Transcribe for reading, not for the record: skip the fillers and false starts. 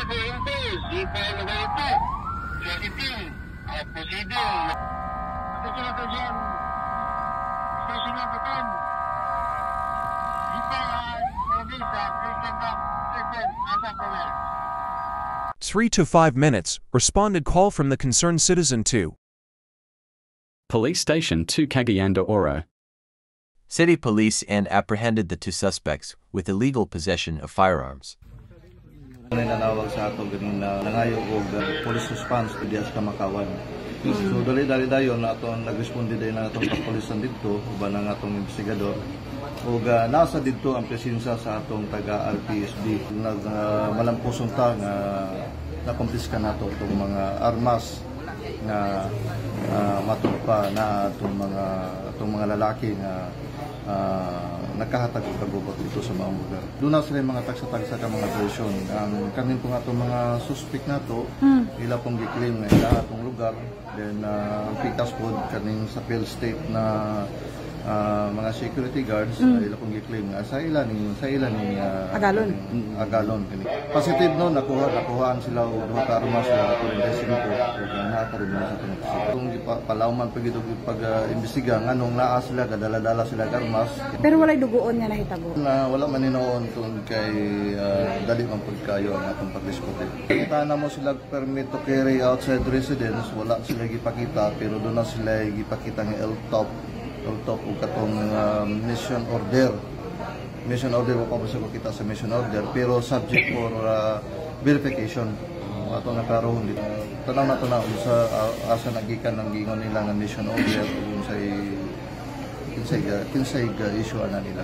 Three to 5 minutes, responded call from the concerned citizen to Police Station 2 Cagayan de Oro. City police and apprehended the two suspects with illegal possession of firearms. Nanawag sa ato ganin na nangayo og police response to dias Kamakawan. So dali-dali dayon na ato nagresponde din na atong kapulisan didto uban ang atong investigador. Ug nasa didto ang presensya sa atong taga RPSB. Malampusong ta nga nakumpiska nato itong mga armas na matulpa na itong mga lalaki nga nagkahatag og kagubot dito sa maong lugar. Doon na sila mga tagsa-tagsa ka mga version. Ang kanin po nga itong mga suspect nato, ila pong giklaim nga ila atong lugar. Then ang pikas po kaning sa Phil State na mga security guards, ila pong giklaim nga sa ila ni Agalon kini. Positive no, nakuhaan sila og duha ka armas sa 25 ug nahataron na sa tunog. Kung palawman pag-imbestiga nganong naa sila kadala-dala sila armas. Pero walay dugoon nga nahitabo. Wala man hinoon tungod kay dali man pud kayo ang atong pagdiskuti. Kita na mo sila permit to carry outside residence, wala sila gipakita pero doon na sila gipakita nga L-top o katong mission order. Mission order wa pa sa kita sa mission order pero subject for verification. Ato na karon dito. Tanaw na to na sa asa nagikan ng gingon nila nga mission order kung say kinsay issue ana nila.